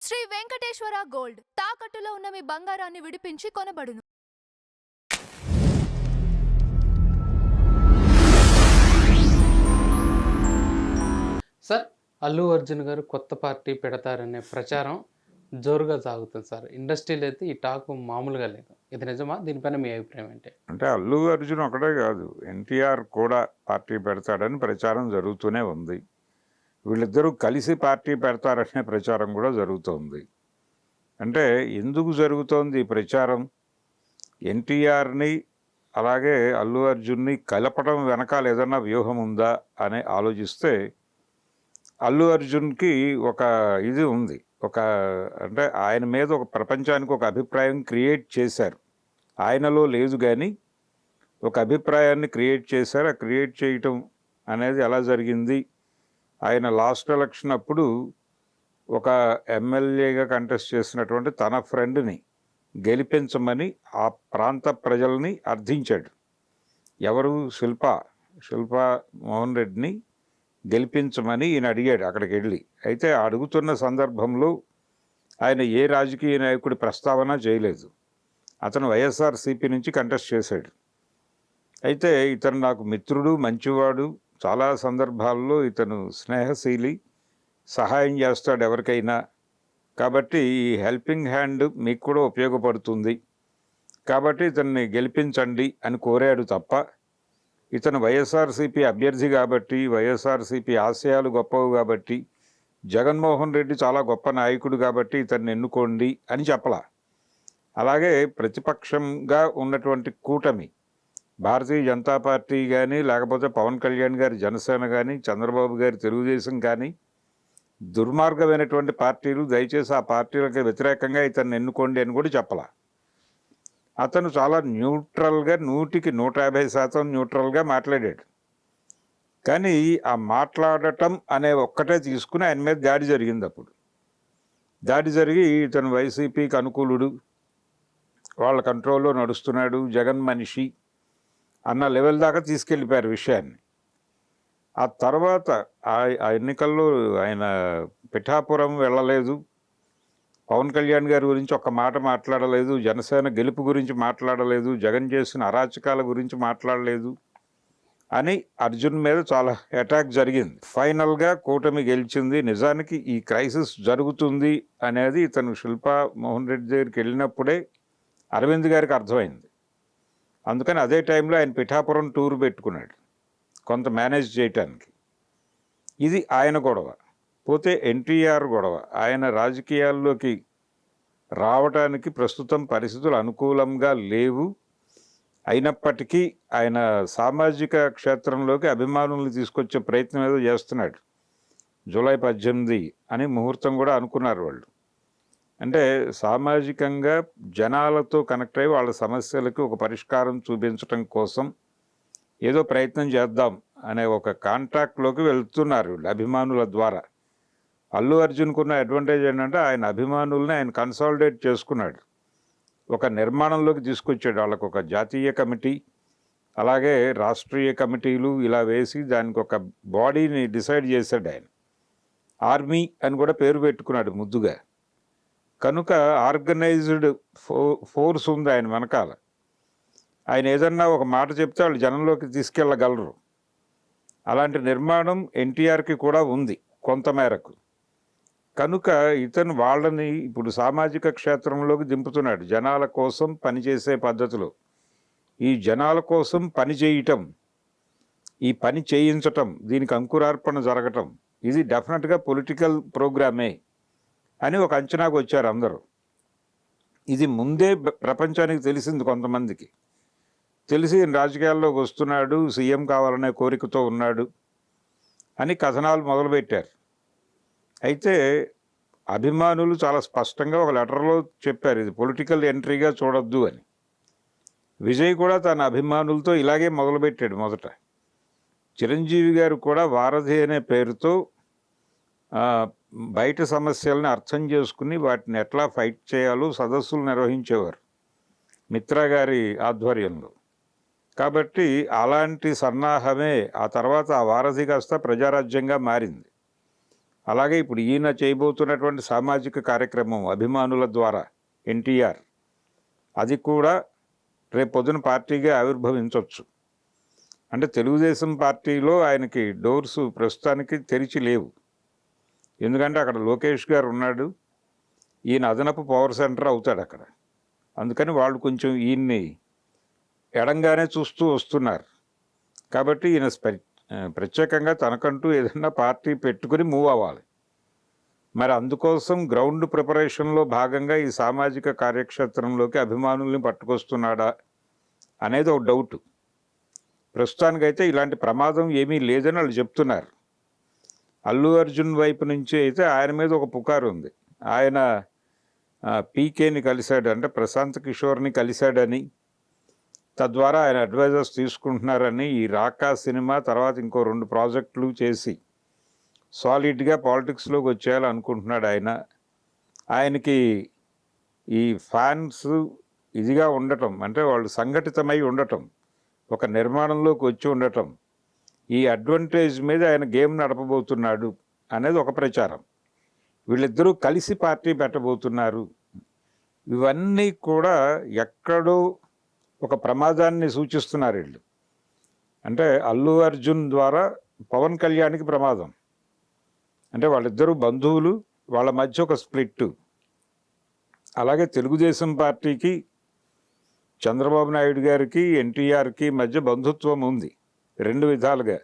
Shri Venkateswara gold తాకట్టులో ఉన్న మీ బంగారాన్ని విడిపించి కొనబడును. సార్, అల్లు అర్జున్ గారు కొత్త పార్టీ పెడతారనే ప్రచారం జోరుగా సాగుతుంది సార్. ఇండస్ట్రీలో అయితే ఈ టాక్ మామూలుగా లేదు. ఇది నిజమా? దీనిపైన మీ అభిప్రాయం ఏంటి? అంటే అల్లు అర్జున్ ఒకటే కాదు, ఎన్టీఆర్ కూడా పార్టీ పెడతాడని ప్రచారం జరుగుతూనే ఉంది. వీళ్ళిద్దరూ కలిసి పార్టీ పెడతారనే ప్రచారం కూడా జరుగుతోంది. అంటే ఎందుకు జరుగుతోంది ఈ ప్రచారం? ఎన్టీఆర్ని అలాగే అల్లు అర్జున్ని కలపడం వెనకాల ఏదన్నా వ్యూహం ఉందా అని ఆలోచిస్తే అల్లు అర్జున్కి ఒక ఇది ఉంది. అంటే ఆయన మీద ఒక ప్రపంచానికి ఒక అభిప్రాయం క్రియేట్ చేశారు. ఆయనలో లేదు కానీ ఒక అభిప్రాయాన్ని క్రియేట్ చేశారు. ఆ క్రియేట్ చేయటం అనేది ఎలా జరిగింది? ఆయన లాస్ట్ ఎలక్షన్ అప్పుడు ఒక ఎమ్మెల్యేగా కంటెస్ట్ చేసినటువంటి తన ఫ్రెండ్ని గెలిపించమని ఆ ప్రాంత ప్రజల్ని అర్థించాడు. ఎవరు? శిల్పా మోహన్ రెడ్డిని గెలిపించమని ఈయన అడిగాడు అక్కడికి వెళ్ళి. అయితే అడుగుతున్న సందర్భంలో ఆయన ఏ రాజకీయ నాయకుడి ప్రస్తావన చేయలేదు. అతను వైఎస్ఆర్సీపీ నుంచి కంటెస్ట్ చేశాడు. అయితే ఇతను నాకు మిత్రుడు, మంచివాడు, చాలా సందర్భాల్లో ఇతను స్నేహశీలి, సహాయం చేస్తాడు ఎవరికైనా, కాబట్టి ఈ హెల్పింగ్ హ్యాండ్ మీకు కూడా ఉపయోగపడుతుంది, కాబట్టి ఇతన్ని గెలిపించండి అని కోరాడు తప్ప ఇతను వైఎస్ఆర్సీపీ అభ్యర్థి కాబట్టి, వైఎస్ఆర్సీపీ ఆశయాలు గొప్పవి కాబట్టి, జగన్మోహన్ రెడ్డి చాలా గొప్ప నాయకుడు కాబట్టి ఇతన్ని ఎన్నుకోండి అని చెప్పలా. అలాగే ప్రతిపక్షంగా ఉన్నటువంటి కూటమి భారతీయ జనతా పార్టీ కానీ, లేకపోతే పవన్ కళ్యాణ్ గారి జనసేన కానీ, చంద్రబాబు గారి తెలుగుదేశం కానీ, దుర్మార్గమైనటువంటి పార్టీలు, దయచేసి ఆ పార్టీలకు వ్యతిరేకంగా ఇతన్ని ఎన్నుకోండి అని కూడా చెప్పలా. అతను చాలా న్యూట్రల్గా, 100కి 150% న్యూట్రల్గా మాట్లాడాడు. కానీ ఆ మాట్లాడటం అనే ఒక్కటే తీసుకుని ఆయన మీద దాడి జరిగింది. అప్పుడు దాడి జరిగి ఇతను వైసీపీకి అనుకూలుడు, వాళ్ళ కంట్రోల్లో నడుస్తున్నాడు, జగన్ మనిషి అన్న లెవెల్ దాకా తీసుకెళ్ళిపోయారు విషయాన్ని. ఆ తర్వాత ఆ ఎన్నికల్లో ఆయన పిఠాపురం వెళ్ళలేదు, పవన్ కళ్యాణ్ గారి గురించి ఒక్క మాట మాట్లాడలేదు, జనసేన గెలుపు గురించి మాట్లాడలేదు, జగన్ చేసిన అరాచకాల గురించి మాట్లాడలేదు అని అర్జున్ మీద చాలా అటాక్ జరిగింది. ఫైనల్గా కూటమి గెలిచింది. నిజానికి ఈ క్రైసిస్ జరుగుతుంది అనేది ఇతను శిల్పా మోహన్ రెడ్డి దగ్గరికి వెళ్ళినప్పుడే అరవింద్ గారికి అర్థమైంది. అందుకని అదే టైంలో ఆయన పిఠాపురం టూర్ పెట్టుకున్నాడు కొంత మేనేజ్ చేయటానికి. ఇది ఆయన గొడవ. పోతే ఎన్టీఆర్ గొడవ. ఆయన రాజకీయాల్లోకి రావటానికి ప్రస్తుతం పరిస్థితులు అనుకూలంగా లేవు. అయినప్పటికీ ఆయన సామాజిక క్షేత్రంలోకి అభిమానులను తీసుకొచ్చే ప్రయత్నం ఏదో చేస్తున్నాడు. జూలై 18 అని ముహూర్తం కూడా అనుకున్నారు వాళ్ళు. అంటే సామాజికంగా జనాలతో కనెక్ట్ అయ్యి వాళ్ళ సమస్యలకు ఒక పరిష్కారం చూపించడం కోసం ఏదో ప్రయత్నం చేద్దాం అనే ఒక కాంట్రాక్ట్లోకి వెళ్తున్నారు అభిమానుల ద్వారా. అల్లు అర్జున్కు ఉన్న అడ్వాంటేజ్ ఏంటంటే ఆయన అభిమానుల్ని ఆయన కన్సాలిడేట్ చేసుకున్నాడు, ఒక నిర్మాణంలోకి తీసుకొచ్చాడు. వాళ్ళకు ఒక జాతీయ కమిటీ, అలాగే రాష్ట్రీయ కమిటీలు ఇలా వేసి దానికి ఒక బాడీని డిసైడ్ చేశాడు. ఆయన ఆర్మీ అని కూడా పేరు పెట్టుకున్నాడు ముద్దుగా. కనుక ఆర్గనైజ్డ్ ఫోర్స్ ఉంది ఆయన వెనకాల. ఆయన ఏదన్నా ఒక మాట చెప్తే వాళ్ళు జనంలోకి తీసుకెళ్ళగలరు. అలాంటి నిర్మాణం ఎన్టీఆర్కి కూడా ఉంది కొంతమేరకు. కనుక ఇతను వాళ్ళని ఇప్పుడు సామాజిక క్షేత్రంలోకి దింపుతున్నాడు జనాల కోసం పనిచేసే పద్ధతిలో. ఈ జనాల కోసం పని చేయటం, ఈ పని చేయించటం, దీనికి అంకురార్పణ జరగటం, ఇది డెఫినెట్గా పొలిటికల్ ప్రోగ్రామే అని ఒక అంచనాకు వచ్చారు అందరూ. ఇది ముందే ప్రపంచానికి తెలిసింది. కొంతమందికి తెలిసి రాజకీయాల్లోకి వస్తున్నాడు, సీఎం కావాలనే కోరికతో ఉన్నాడు అని కథనాలు మొదలుపెట్టారు. అయితే అభిమానులు చాలా స్పష్టంగా ఒక లెటర్లో చెప్పారు, ఇది పొలిటికల్ ఎంట్రీగా చూడొద్దు అని. విజయ్ కూడా తన అభిమానులతో ఇలాగే మొదలుపెట్టాడు. మొదట చిరంజీవి గారు కూడా వారధి అనే పేరుతో బయట సమస్యలను అర్థం చేసుకుని వాటిని ఎట్లా ఫైట్ చేయాలో సదస్సులు నిర్వహించేవారు మిత్రా గారి ఆధ్వర్యంలో. కాబట్టి అలాంటి సన్నాహమే ఆ తర్వాత ఆ వారధి కాస్త ప్రజారాజ్యంగా మారింది. అలాగే ఇప్పుడు ఈయన చేయబోతున్నటువంటి సామాజిక కార్యక్రమం అభిమానుల ద్వారా ఎన్టీఆర్, అది కూడా రేపు పొద్దున పార్టీగా ఆవిర్భవించవచ్చు. అంటే తెలుగుదేశం పార్టీలో ఆయనకి డోర్స్ ప్రస్తుతానికి తెరిచి లేవు. ఎందుకంటే అక్కడ లోకేష్ గారు ఉన్నాడు, ఈయన అదనపు పవర్ సెంటర్ అవుతాడు అక్కడ. అందుకని వాళ్ళు కొంచెం ఈయన్ని ఎడంగానే చూస్తూ వస్తున్నారు. కాబట్టి ఈయన ప్రత్యేకంగా తనకంటూ ఏదైనా పార్టీ పెట్టుకుని మూవ్ అవ్వాలి. మరి అందుకోసం గ్రౌండ్ ప్రిపరేషన్లో భాగంగా ఈ సామాజిక కార్యక్షేత్రంలోకి అభిమానుల్ని పట్టుకొస్తున్నాడా అనేది ఒక డౌట్. ప్రస్తుతానికైతే ఇలాంటి ప్రమాదం ఏమీ లేదని వాళ్ళు చెప్తున్నారు. అల్లు అర్జున్ వైపు నుంచి అయితే ఆయన మీద ఒక పుకారు ఉంది. ఆయన పీకేని కలిశాడు, అంటే ప్రశాంత్ కిషోర్ని కలిశాడని, తద్వారా ఆయన అడ్వైజర్స్ తీసుకుంటున్నారని, ఈ రాకా సినిమా తర్వాత ఇంకో 2 ప్రాజెక్టులు చేసి సాలిడ్గా పాలిటిక్స్లోకి వచ్చేయాలి అనుకుంటున్నాడు ఆయన. ఆయనకి ఈ ఫ్యాన్స్ ఇదిగా ఉండటం, అంటే వాళ్ళు సంఘటితమై ఉండటం, ఒక నిర్మాణంలోకి వచ్చి ఉండటం, ఈ అడ్వాంటేజ్ మీద ఆయన గేమ్ నడపబోతున్నాడు అనేది ఒక ప్రచారం. వీళ్ళిద్దరూ కలిసి పార్టీ పెట్టబోతున్నారు. ఇవన్నీ కూడా ఎక్కడో ఒక ప్రమాదాన్ని సూచిస్తున్నారు వీళ్ళు. అంటే అల్లు అర్జున్ ద్వారా పవన్ కళ్యాణ్కి ప్రమాదం. అంటే వాళ్ళిద్దరూ బంధువులు, వాళ్ళ మధ్య ఒక స్ప్లిట్. అలాగే తెలుగుదేశం పార్టీకి చంద్రబాబు నాయుడు గారికి ఎన్టీఆర్కి మధ్య బంధుత్వం ఉంది 2 విధాలుగా.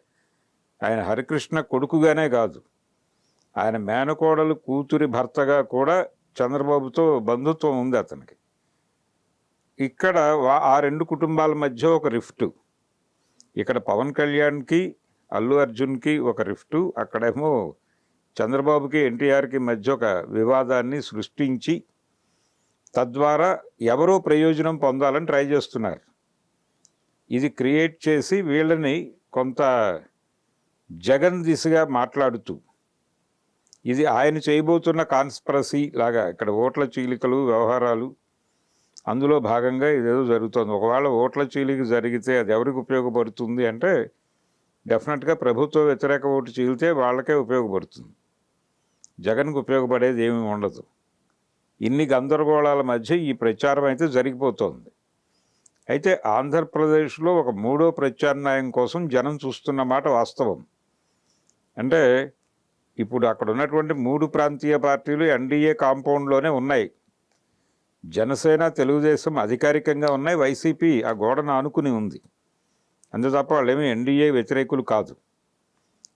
ఆయన హరికృష్ణ కొడుకుగానే కాదు, ఆయన మేనకోడలు కూతురి భర్తగా కూడా చంద్రబాబుతో బంధుత్వం ఉంది అతనికి. ఇక్కడ ఆ 2 కుటుంబాల మధ్య ఒక రిఫ్ట్. ఇక్కడ పవన్ కళ్యాణ్కి అల్లు అర్జున్కి ఒక రిఫ్ట్, అక్కడేమో చంద్రబాబుకి ఎన్టీఆర్కి మధ్య ఒక వివాదాన్ని సృష్టించి తద్వారా ఎవరో ప్రయోజనం పొందాలని ట్రై చేస్తున్నారు. ఇది క్రియేట్ చేసి వీళ్ళని కొంత జగన్ దిశగా మాట్లాడుతూ, ఇది ఆయన చేయబోతున్న కాన్స్పిరసీ లాగా, ఇక్కడ ఓట్ల చీలికలు వ్యవహారాలు అందులో భాగంగా ఇదేదో జరుగుతుంది. ఒకవేళ ఓట్ల చీలిక జరిగితే అది ఎవరికి ఉపయోగపడుతుంది అంటే డెఫినెట్గా ప్రభుత్వ వ్యతిరేక ఓటు చీలితే వాళ్ళకే ఉపయోగపడుతుంది. జగన్కు ఉపయోగపడేది ఏమీ ఉండదు. ఇన్ని గందరగోళాల మధ్య ఈ ప్రచారం అయితే జరిగిపోతుంది. అయితే ఆంధ్రప్రదేశ్లో ఒక 3వ ప్రత్యామ్నాయం కోసం జనం చూస్తున్న మాట వాస్తవం. అంటే ఇప్పుడు అక్కడ ఉన్నటువంటి 3 ప్రాంతీయ పార్టీలు ఎన్డీఏ కాంపౌండ్లోనే ఉన్నాయి. జనసేన, తెలుగుదేశం అధికారికంగా ఉన్నాయి, వైసీపీ ఆ గోడను ఆనుకుని ఉంది. అంతే తప్ప వాళ్ళేమీ ఎన్డీఏ వ్యతిరేకులు కాదు.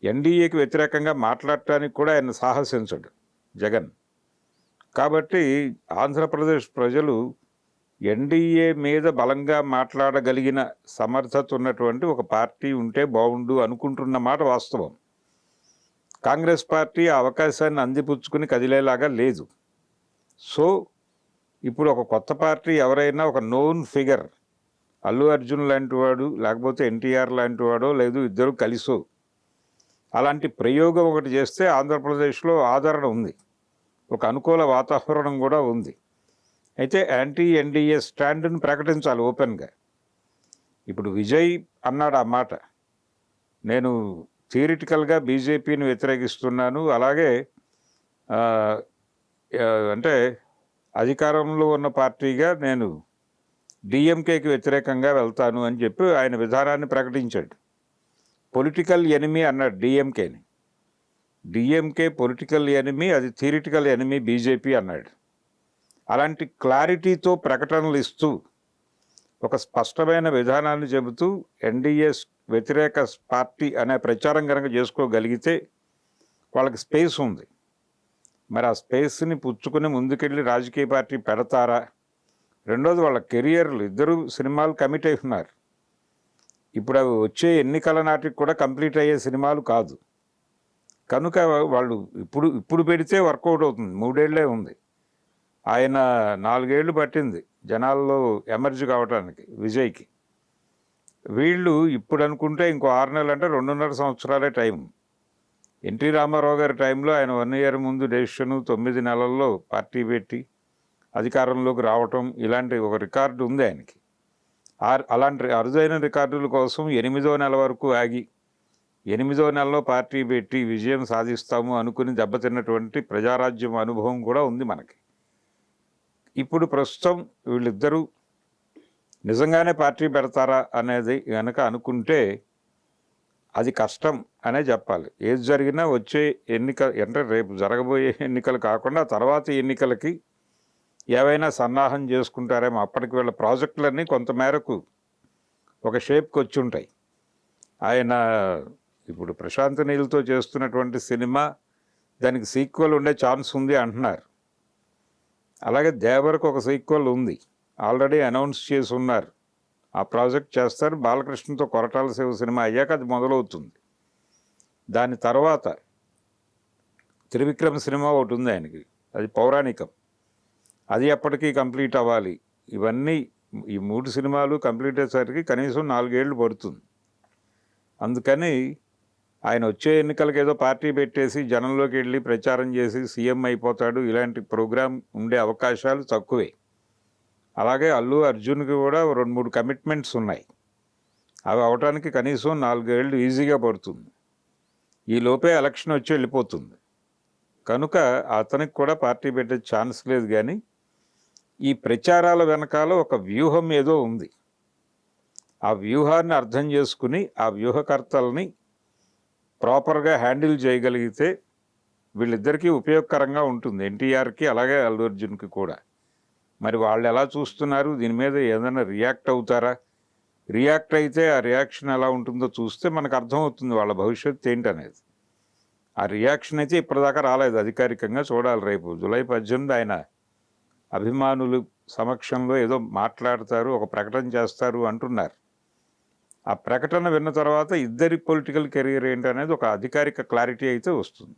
ఎన్డీఏకి వ్యతిరేకంగా మాట్లాడటానికి కూడా ఆయన సాహసించడు జగన్. కాబట్టి ఆంధ్రప్రదేశ్ ప్రజలు ఎన్డీఏ మీద బలంగా మాట్లాడగలిగిన సమర్థత ఉన్నటువంటి ఒక పార్టీ ఉంటే బాగుండు అనుకుంటున్న మాట వాస్తవం. కాంగ్రెస్ పార్టీ ఆ అవకాశాన్ని అందిపుచ్చుకుని కదిలేలాగా లేదు. సో ఇప్పుడు ఒక కొత్త పార్టీ ఎవరైనా ఒక నోన్ ఫిగర్, అల్లు అర్జున్ లాంటి వాడు లేకపోతే ఎన్టీఆర్ లాంటి వాడో, లేదు ఇద్దరు కలిసో, అలాంటి ప్రయోగం ఒకటి చేస్తే ఆంధ్రప్రదేశ్లో ఆదరణ ఉంది, ఒక అనుకూల వాతావరణం కూడా ఉంది. అయితే యాంటీ ఎన్డీఏ స్టాండ్ని ప్రకటించాలి ఓపెన్గా. ఇప్పుడు విజయ్ అన్నాడు ఆ మాట, నేను థియరిటికల్గా బీజేపీని వ్యతిరేకిస్తున్నాను, అలాగే అంటే అధికారంలో ఉన్న పార్టీగా నేను డిఎంకేకి వ్యతిరేకంగా వెళ్తాను అని చెప్పి ఆయన విధానాన్ని ప్రకటించాడు. పొలిటికల్ ఎనిమీ అన్నాడు డిఎంకేని. డిఎంకే పొలిటికల్ ఎనిమీ, అది థియరిటికల్ ఎనిమీ బీజేపీ అన్నాడు. అలాంటి క్లారిటీతో ప్రకటనలు ఇస్తూ ఒక స్పష్టమైన విధానాన్ని చెబుతూ ఎన్డీఏ వ్యతిరేక పార్టీ అనే ప్రచారం కనుక చేసుకోగలిగితే వాళ్ళకి స్పేస్ ఉంది. మరి ఆ స్పేస్ని పుచ్చుకుని ముందుకెళ్ళి రాజకీయ పార్టీ పెడతారా? రెండోది వాళ్ళ కెరియర్లు, ఇద్దరు సినిమాలు కమిట్ అయి ఉన్నారు. ఇప్పుడు అవి వచ్చే ఎన్నికల నాటికి కూడా కంప్లీట్ అయ్యే సినిమాలు కాదు కనుక వాళ్ళు ఇప్పుడు పెడితే వర్కౌట్ అవుతుంది. 3 ఏళ్లే ఉంది. ఆయన 4 ఏళ్ళు పట్టింది జనాల్లో ఎమర్జ్ కావడానికి విజయ్కి. వీళ్ళు ఇప్పుడు అనుకుంటే ఇంకో 6 నెలలు అంటే 2.5 సంవత్సరాలే టైం. ఎన్టీ రామారావు గారి టైంలో ఆయన 1 ఇయర్ ముందు డెసిషను, 9 నెలల్లో పార్టీ పెట్టి అధికారంలోకి రావటం, ఇలాంటి ఒక రికార్డు ఉంది ఆయనకి. అలాంటి అరుదైన రికార్డుల కోసం 8వ నెల వరకు ఆగి 8వ నెలలో పార్టీ పెట్టి విజయం సాధిస్తాము అనుకుని దెబ్బతిన్నటువంటి ప్రజారాజ్యం అనుభవం కూడా ఉంది మనకి. ఇప్పుడు ప్రస్తుతం వీళ్ళిద్దరూ నిజంగానే పార్టీ పెడతారా అనేది కనుక అనుకుంటే అది కష్టం అనే చెప్పాలి. ఏది జరిగినా వచ్చే అంటే రేపు జరగబోయే ఎన్నికలు కాకుండా తర్వాత ఎన్నికలకి ఏవైనా సన్నాహం చేసుకుంటారేమో. అప్పటికి వీళ్ళ ప్రాజెక్టులన్నీ కొంతమేరకు ఒక షేప్కి వచ్చి ఉంటాయి. ఆయన ఇప్పుడు ప్రశాంత్ నీల్తో చేస్తున్నటువంటి సినిమా దానికి సీక్వెల్ ఉండే ఛాన్స్ ఉంది అంటున్నారు. అలాగే దేవరకు ఒక సీక్వెల్ ఉంది, ఆల్రెడీ అనౌన్స్ చేసి ఉన్నారు. ఆ ప్రాజెక్ట్ చేస్తారు. బాలకృష్ణతో కొరటాల శివ సినిమా అయ్యాక అది మొదలవుతుంది. దాని తర్వాత త్రివిక్రమ సినిమా ఒకటి ఉంది ఆయనకి, అది పౌరాణికం, అది ఎప్పటికీ కంప్లీట్ అవ్వాలి. ఇవన్నీ ఈ 3 సినిమాలు కంప్లీట్ అయ్యేసరికి కనీసం 4 ఏళ్ళు పడుతుంది. అందుకని ఆయన వచ్చే ఎన్నికలకు ఏదో పార్టీ పెట్టేసి జనంలోకి వెళ్ళి ప్రచారం చేసి సీఎం అయిపోతాడు, ఇలాంటి ప్రోగ్రాం ఉండే అవకాశాలు తక్కువే. అలాగే అల్లు అర్జున్కి కూడా 2-3 కమిట్మెంట్స్ ఉన్నాయి. అవి అవడానికి కనీసం 4 ఏళ్ళు ఈజీగా పడుతుంది. ఈ లోపే ఎలక్షన్ వచ్చి వెళ్ళిపోతుంది. కనుక అతనికి కూడా పార్టీ పెట్టే ఛాన్స్ లేదు. కానీ ఈ ప్రచారాల వెనకాల ఒక వ్యూహం ఏదో ఉంది. ఆ వ్యూహాన్ని అర్థం చేసుకుని ఆ వ్యూహకర్తల్ని ప్రాపర్గా హ్యాండిల్ చేయగలిగితే వీళ్ళిద్దరికీ ఉపయోగకరంగా ఉంటుంది, ఎన్టీఆర్కి అలాగే అల్లు అర్జున్కి కూడా. మరి వాళ్ళు ఎలా చూస్తున్నారు, దీని మీద ఏదైనా రియాక్ట్ అవుతారా? రియాక్ట్ అయితే ఆ రియాక్షన్ ఎలా ఉంటుందో చూస్తే మనకు అర్థమవుతుంది వాళ్ళ భవిష్యత్తు ఏంటనేది. ఆ రియాక్షన్ అయితే ఇప్పటిదాకా రాలేదు అధికారికంగా. చూడాలి, రేపు జూలై 18 ఆయన అభిమానులు సమక్షంలో ఏదో మాట్లాడతారు, ఒక ప్రకటన చేస్తారు అంటున్నారు. ఆ ప్రకటన విన్న తర్వాత ఇద్దరి పొలిటికల్ కెరీర్ ఏంటనేది ఒక అధికారిక క్లారిటీ అయితే వస్తుంది.